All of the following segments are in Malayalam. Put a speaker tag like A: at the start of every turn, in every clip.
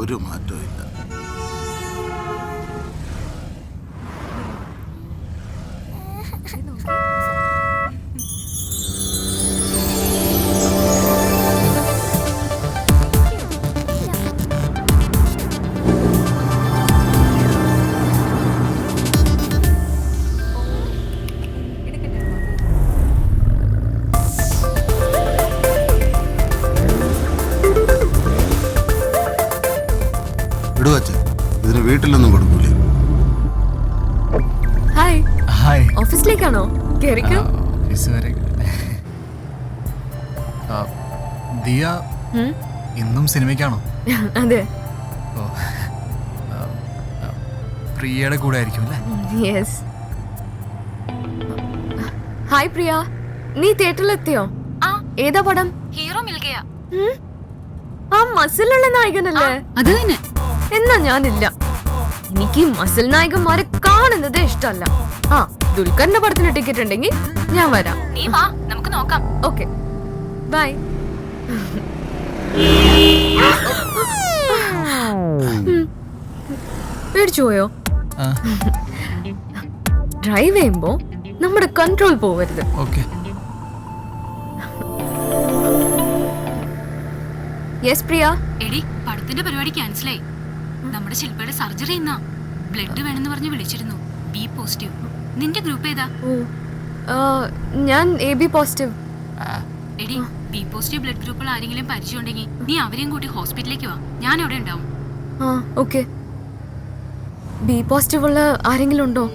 A: ഒരു മാറ്റവും ഇല്ല. ഇതിന് വീട്ടിലൊന്നും കൊടുക്കൂലേ?
B: ഹായ് ഹായ്, ഓഫീസിലേക്കാണോ? കേറിക്കോ.
C: ദിയ ഇന്നും സിനിമയ്ക്കാണോ?
B: അതെ.
C: പ്രിയയുടെ കൂടെ ആയിരിക്കും അല്ലേ?
B: യെസ്. ഹായ് പ്രിയ, നീ തിയേറ്ററിലെത്തിയോ? ഏതാ പടം?
D: ഹീറോ മിൽഗയ.
B: ആ മസിലുള്ള നായകനല്ലേ?
D: അത് തന്നെ.
B: എന്നാ ഞാനില്ല. എനിക്ക് മസിൽ നായകന്മാരെ കാണുന്നത് ഇഷ്ടമല്ല. ആ ദുൽഖറിന്റെ പടത്തിന് ടിക്കറ്റ് ഉണ്ടെങ്കിൽ ഞാൻ വരാം.
D: നീ വാ, നമുക്ക് നോക്കാം.
B: Okay bye. പേടിച്ചു പോയോ? ഡ്രൈവ് ചെയ്യുമ്പോ നമ്മുടെ കൺട്രോൾ പോവരുത്.
C: ഓക്കെ.
B: യെസ് പ്രിയ.
D: എടി, പടത്തിന്റെ പരിപാടി ക്യാൻസലായി. നമ്മുടെ ശില്പയുടെ സർജറി ഇന്നാ. ബ്ലഡ് വേണമെന്ന് പറഞ്ഞ് വിളിച്ചിരുന്നു. B positive. നിന്റെ ഗ്രൂപ്പ് ഏതാ?
B: ഞാൻ AB പോസിറ്റീവ്.
D: എടി, ബി പോസിറ്റീവ് ബ്ലഡ് ഗ്രൂപ്പുകൾ ആരെങ്കിലും പരിചയം ഉണ്ടെങ്കിൽ നീ അവരെയും കൂട്ടി ഹോസ്പിറ്റലിലേക്ക് വാ. ഞാൻ അവിടെ ഉണ്ടാവും.
B: ഓക്കെ. ബി പോസിറ്റീവ് ഉള്ള ആരെങ്കിലും ഉണ്ടോ?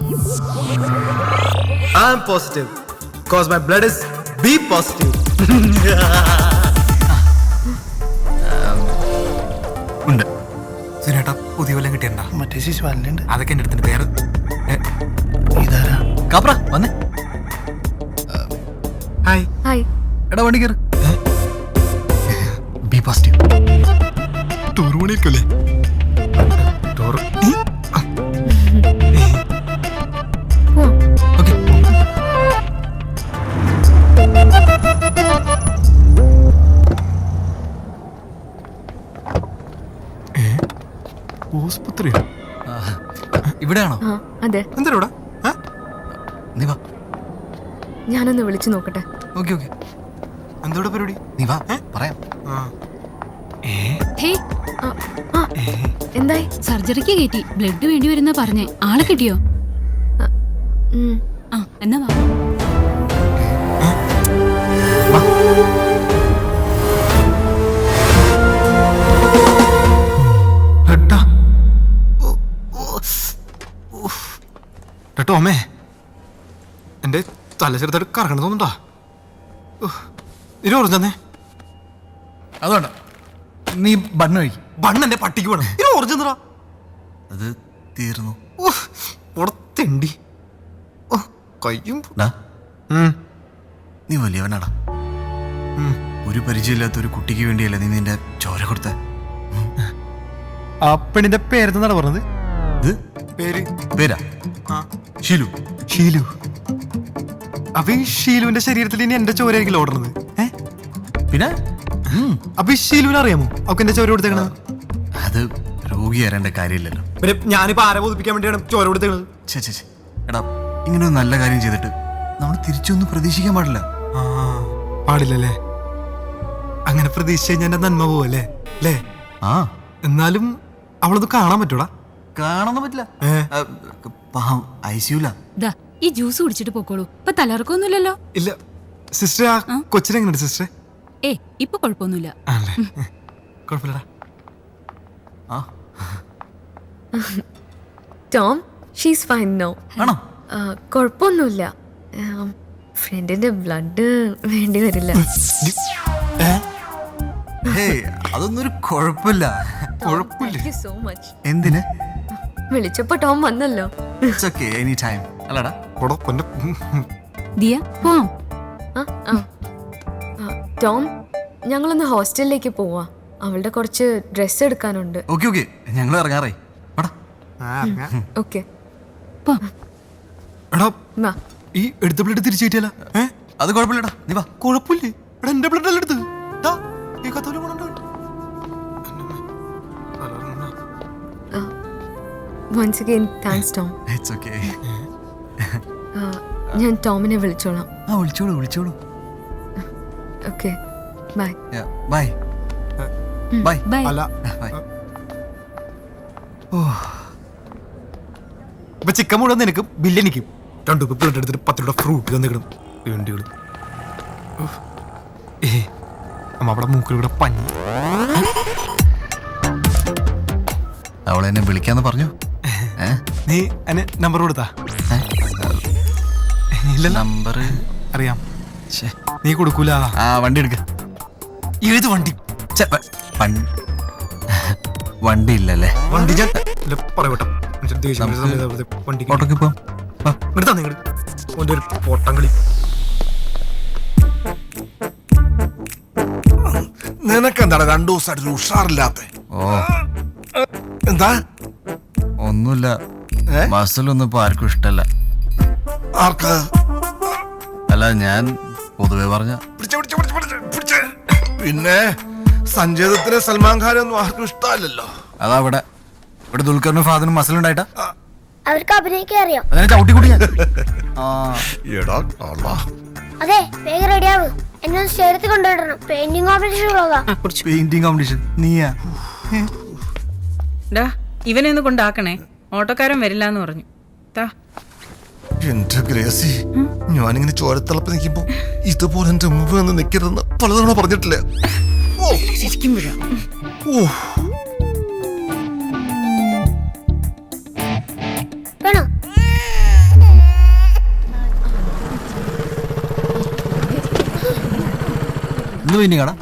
E: I am positive because my blood is B positive.
C: ഉണ്ട്. സുനേട്ടാ പുതിയ വല്ലതും കിട്ടിയണ്ട?
E: മറ്റേ ശിശുപാലനുണ്ട്.
C: അതൊക്കെ എൻ്റെ അടുത്തിന്റെ പേര്.
E: ഇതാരാ?
C: കാപ്ര വന്നേ. ഹായ്.
B: ഹായ്.
C: എടാ വണ്ടി കയറ്. B positive. ടൂർ പണിയിരിക്കല്ലേ? ടൂർ. ഓക്കെ.
E: ആശുപത്രിയോ?
C: ഇവിടെയാണോ?
B: അതെ.
E: എന്താ ഇവിടെ?
C: നീ വാ.
B: ഞാനൊന്ന് വിളിച്ചു നോക്കട്ടെ.
C: Okay okay.
E: എന്താ പരിപാടി?
C: നീ വാ, പറയാം.
B: എന്തായി?
D: സർജറിക്ക് കയറ്റി. ബ്ലഡ് വേണ്ടി വരുന്ന പറഞ്ഞേ. ആളെ കിട്ടിയോ? എന്നാ വാ.
E: ടോമേ, എന്റെ തല ചെറുതായിട്ട് കറങ്ങണ തോന്നുന്നുണ്ടാ. ഇനി ഓർജന്നെ
C: അതുകൊണ്ട് നീ ബണ്ണ് കഴിക്കും.
E: ബണ്ണ് എന്റെ പട്ടിക്ക് വേണം. ഇനി ഓർജെന്നറാ.
C: അത് തീർന്നു.
E: പുറത്തെണ്ടി കയ്യും.
C: നീ വലിയവനാടാ. ഒരു പരിചയമില്ലാത്ത ഒരു കുട്ടിക്ക് വേണ്ടിയല്ലേ നീ നിന്റെ ചോര കൊടുത്ത.
E: ആ പെണ്ണിന്റെ പേരെന്താ പറഞ്ഞത്? പേര്
C: പേരാ ഷീലു.
E: ഷീലു. അപ്പൊ ഈ ഷീലുവിന്റെ ശരീരത്തിൽ ഇനി എന്റെ ചോരയായിരിക്കും ഓടുന്നത്?
C: പിന്നെ
E: അപ്പൊ ഈ ഷീലുവിനെ അറിയാമോ അവക്ക് എന്റെ ചോര കൊടുത്തേക്കണത്?
C: അത് രോഗി അറിയേണ്ട കാര്യമില്ലല്ലോ.
E: പിന്നെ ഞാനിപ്പോ ആരെ ബോധിപ്പിക്കാൻ വേണ്ടിയാണ് ചോര കൊടുത്തേക്കണത്?
C: എടാ, ഇങ്ങനെ ഒരു നല്ല കാര്യം ചെയ്തിട്ട് നമ്മൾ തിരിച്ചൊന്നും പ്രതീക്ഷിക്കാൻ പാടില്ല.
E: പാടില്ലല്ലേ? അങ്ങനെ പ്രതീക്ഷിച്ച് കഴിഞ്ഞാൽ എന്റെ നന്മ പോവല്ലേ? അല്ലേ? എന്നാലും അവളത് കാണാൻ പറ്റൂടാ?
C: കാണാൻ പറ്റില്ല. ഐസിയുല.
D: ഈ ജ്യൂസ് കുടിച്ചിട്ട് പോക്കോളൂ. ഇപ്പൊ തലർക്കൊന്നുമില്ലല്ലോ.
E: ഇല്ല സിസ്റ്റർ. ആ കൊച്ചിനെങ്ങനെയുണ്ട് സിസ്റ്റർ?
D: ഇപ്പൊ കുഴപ്പമൊന്നുമില്ല.
E: കുഴപ്പമില്ലടാ.
B: Tom, she's fine no.
C: ആണോ?
B: കുഴപ്പമൊന്നുമില്ല. ഫ്രണ്ടിന്റെ ബ്ലഡ് വേണ്ടി വരില്ല.
C: അതൊന്നും ഒരു കുഴപ്പമില്ല.
B: So much.
C: എന്തിന്?
B: വിളിച്ചപ്പോ ടോം വന്നല്ലോ.
C: അല്ലടാ
D: ദിയ പോവാം.
B: ടോം, ഞങ്ങളൊന്ന് ഹോസ്റ്റലിലേക്ക് പോവാ. അവളുടെ കുറച്ച് ഡ്രസ് എടുക്കാനുണ്ട്.
C: ഓക്കെ ഞങ്ങൾ ഇറങ്ങാറേ.
B: ഓക്കെ.
E: എടാ, ഈ എടുത്ത ബ്ലഡ് തിരിച്ചു കിട്ടിയല്ല?
C: അത് കുഴപ്പമില്ലടാ, നീ വാ.
E: കുഴപ്പമില്ലേ? എന്റെ ബ്ലഡ് അല്ല എടുത്ത്.
B: Once again thanks Tom.
C: It's okay.
B: ഞാൻ ടോമിനെ വിളിച്ചോളാം.
C: ആ വിളിച്ചോളൂ വിളിച്ചോളൂ.
B: Okay bye.
C: Bye bye
D: bye.
E: അല്ല
C: ബൈ.
E: ഇപ്പൊ ചിക്കൻ മുഴുവൻ നിനക്കും ബില്ലെനിക്കും 2 പ്ലേറ്റ് എടുത്തിട്ട് 10 രൂപ ഫ്രൂട്ട് തന്നിടും വേണ്ടികള്. അമ്മ അവിടെ മൂക്കിലൂടെ പഞ്ഞി.
C: അവളെന്നെ വിളിക്കാന്ന് പറഞ്ഞു.
E: നീ എന്നെ നമ്പർ കൊടുത്താ? ഇല്ല
C: നമ്പർ
E: അറിയാം. നീ കൊടുക്കൂല.
C: ആ വണ്ടി എടുക്ക.
E: ഏത് വണ്ടി?
C: വണ്ടി ഇല്ലല്ലേ?
E: വണ്ടി ഞാൻ പറയട്ടെ വണ്ടി
C: ഓട്ടോക്ക് പോ.
E: എടുത്താ നിങ്ങൾ ഓൻ്റെ ഒരു പൊട്ടംകളി.
A: നിനക്കെന്താണ് 2 ദിവസമായിട്ട് ഉഷാറില്ലാത്ത?
C: ഓ
A: എന്താ?
C: ഒന്നുമില്ല. മസിലൊന്നും ഇപ്പൊ ആർക്കും ഇഷ്ടല്ല.
A: ആർക്ക്?
C: അല്ല ഞാൻ പൊതുവെ പറഞ്ഞ.
A: പിന്നെ സഞ്ജയദത്തിന് സൽമാൻ ഖാനൊന്നും ആർക്കും ഇഷ്ടമല്ലല്ലോ.
C: അതാ ഇവിടെ ദുൽഖറിനും ഫാദറിനും മസിലുണ്ടായിട്ടാ.
F: അവർക്ക് അഭിനയിക്കാൻ അറിയാം.
C: അതിനെ ചവിട്ടിക്കൂടി ഞാൻ. ആ
A: എടാ കള്ളാ.
F: അതെ വേഗം റെഡിയാവും. എന്നെ സ്റ്റേഡിയത്തിൽ കൊണ്ടുവിടണം. പെയിന്റിംഗ് കോമ്പറ്റീഷൻ ഉള്ളതാ.
C: Painting competition. നീയാ?
G: ഇവനെ ഒന്ന് കൊണ്ടാക്കണേ, ഓട്ടോക്കാരൻ വരില്ല എന്ന് പറഞ്ഞു.
A: എന്റെ ഗ്രേസി, ഞാനിങ്ങനെ ചോരത്തിളപ്പ് നിൽക്കുമ്പോ ഇതുപോലെ എന്റെ മുമ്പ് വന്ന് നിൽക്കരുതെന്ന് പലതവണ പറഞ്ഞിട്ടില്ലേ?
G: ശരിക്കും വരാം.
A: ഓ
F: വേണോ?
C: ഇന്ന് പെയിന്റിംഗ് ആടാ.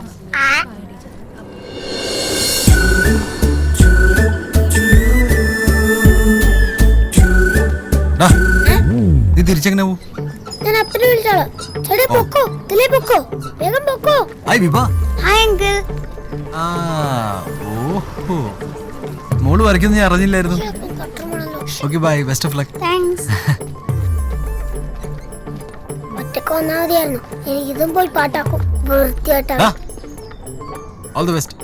C: നീ തിരിച്ചെങ്ങനെ പോവും?
F: ഞാൻ അപ്പനെ വിളിച്ചോളാം. ചേട്ടാ പൊക്കോ, ഇതിലേ പൊക്കോ, വേഗം പൊക്കോ.
C: ഹായ് വിഭ.
F: Hi uncle.
C: ആ ഓഹോ, മോള് വരയ്ക്കുന്ന ഞാൻ അറിഞ്ഞില്ലായിരുന്നു. Okay bye, best of luck.
F: Thanks. ഒറ്റക്ക് വന്നാൽ മതിയായിരുന്നു. എനിക്കിതും പോയി പാട്ടാക്കും. വൃത്തിയായിട്ടാ.
C: All the best.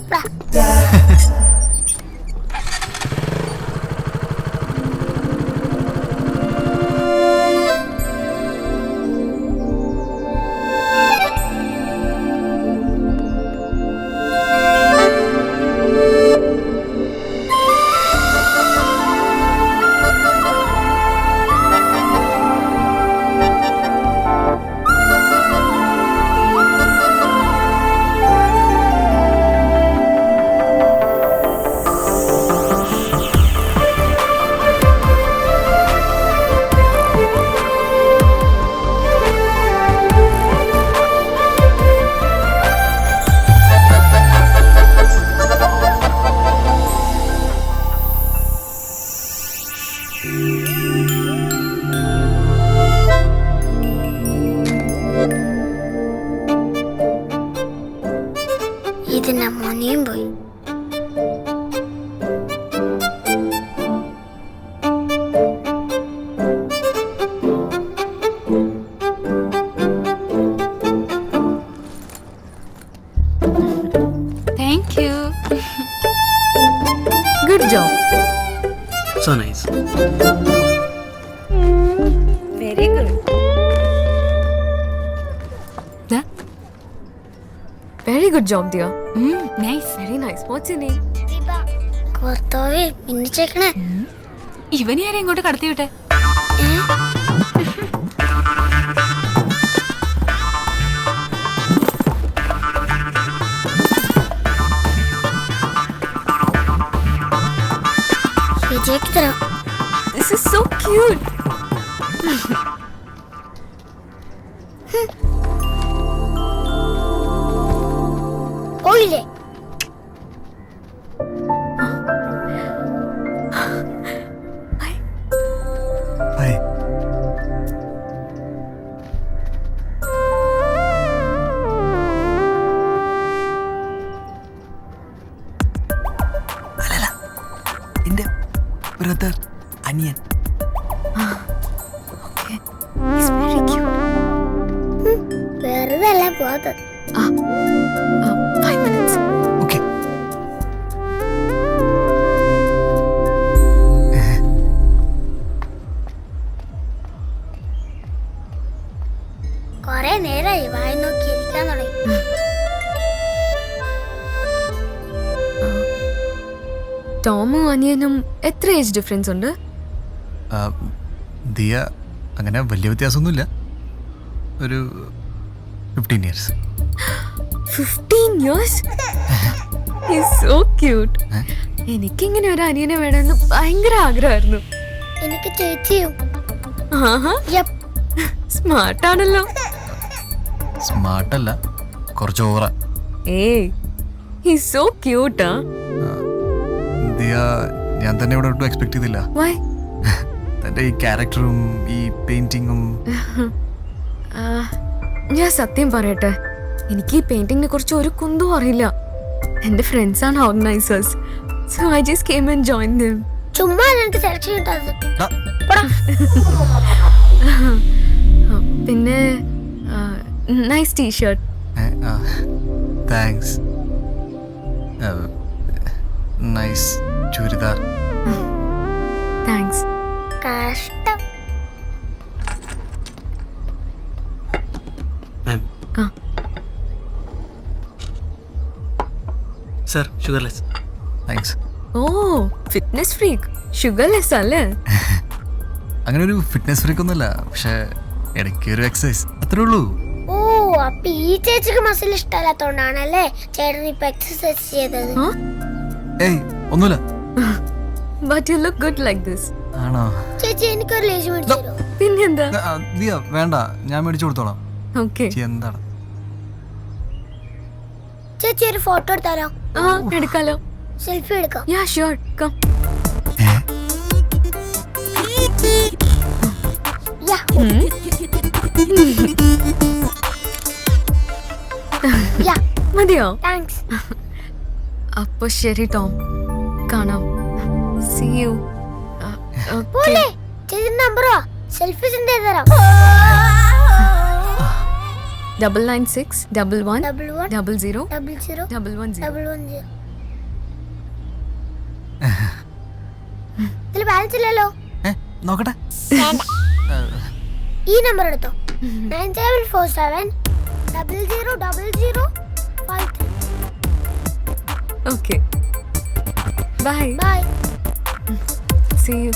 F: ഇതിന്റെ മോനെയും പോയി.
D: Thank you.
B: Good job.
H: So nice.
B: Very good. Very good job dear.
D: Nice.
B: Very nice. What's your name?
F: കർത്താവേ മിന്നിച്ചേക്കണേ.
D: ഇവനെ ആരെ ഇങ്ങോട്ട് കടത്തി വിട്ടെ?
F: ശരിയാക്കി തരാം.
B: This is so cute.
F: പോയില്ലേ?
C: ഹായ്. അല്ലല്ല, എന്റെ ബ്രദർ, അനിയൻ.
B: Okay. He's very cute.
F: വെറുതെ അല്ല പോകാത്തത്.
B: 5 minutes.
C: ഓക്കെ.
B: ടോമും അനിയനും എത്ര ഏജ് ഡിഫറൻസ് ഉണ്ട്?
C: ദിയ അങ്ങനെ വലിയ വ്യത്യാസമൊന്നുമില്ല, ഒരു 15 years.
B: 15 years? He's so cute. എനിക്കിങ്ങനെ ഒരു അനിയനെ വേണമെന്ന് ഭയങ്കര ആഗ്രഹമായിരുന്നു.
F: എനിക്ക് ചേച്ചിയും.
B: ആഹാ,
F: യപ്പ്.
B: സ്മാർട്ടാണല്ലോ.
C: സ്മാർട്ടല്ല, കുറച്ച് ഓവറാ.
B: ഏയ്, he's so cute.
C: ദിയ ഞാൻ തന്നെ ഇവിടെ ഒട്ടും എക്സ്പെക്ട് ചെയ്തില്ല.
B: Why?
C: തൻ്റെ ഈ ക്യാരക്ടറും ഈ പെയിന്റിങ്ങും.
B: ഞാൻ സത്യം പറയട്ടെ, എനിക്ക് ഈ പെയിന്റിങ്ങിനെ കുറിച്ച് ഒരു കുന്തും അറിയില്ല. എന്റെ ഫ്രണ്ട്സ് ആണ് organisers, so I just came and join them.
F: ചുമ്മാ എനിക്ക് സെലക്ഷൻ കിട്ടാത്തത്.
B: പിന്നെ nice T shirt.
C: Thanks. Nice churidar.
B: Thanks.
F: കഷ്ടം.
H: മാം
B: ആ.
H: Sir sugarless.
C: താങ്ക്സ്.
B: ഓ, ഫിറ്റ്നസ് ഫ്രീക്ക്. ഷുഗർലെസ് അല്ലേ?
C: അങ്ങനെ ഒരു ഫിറ്റ്നസ് ഫ്രീക്ക് ഒന്നുമല്ല, പക്ഷെ ഇടയ്ക്ക് ഒരു എക്സസൈസ്, അത്രേ ഉള്ളൂ.
F: ഓ, അപ്പൊ ഈ ചേച്ചിക്ക് മസിൽ ഇഷ്ടമല്ലാത്തോണ്ടാണല്ലേ ചേട്ടൻ ഇപ്പൊ എക്സസൈസ് ചെയ്തത്.
C: ഏയ് ഒന്നുമില്ല.
B: But you look good like this.
C: ആണോ?
F: ചേച്ചി എനിക്കൊരു ലേശം മേടിച്ചു തരോ?
B: പിന്നെന്താ?
C: ദിയ വേണ്ട, ഞാൻ മേടിച്ചു കൊടുത്തോളാം.
B: ഓക്കെ.
C: എന്താണ്?
F: ചേച്ചി ഒരു ഫോട്ടോ എടുത്താലോ?
B: ആ, എടുക്കാലോ.
F: സെൽഫി എടുക്കാം.
B: Yeah sure, come.
F: Yeah. Yeah.
B: മതിയോ?
F: താങ്ക്സ്.
B: അപ്പൊ ശരി ടോം, കാണാം. See you.
F: പോലെ ചേച്ചി നമ്പറോ സെൽഫി സെൻഡ് ചെയ്ത് തരാം.
B: 996 11
F: 11
B: 00
F: 00
B: 110.
F: 110. ഇതിൽ ബാലൻസ് ഇല്ലല്ലോ.
C: നോക്കട്ടെ.
F: വേണ്ട. ഈ നമ്പർ എടുത്തോ. 9747 00 00 53.
B: Okay, bye.
F: Bye.
B: See U.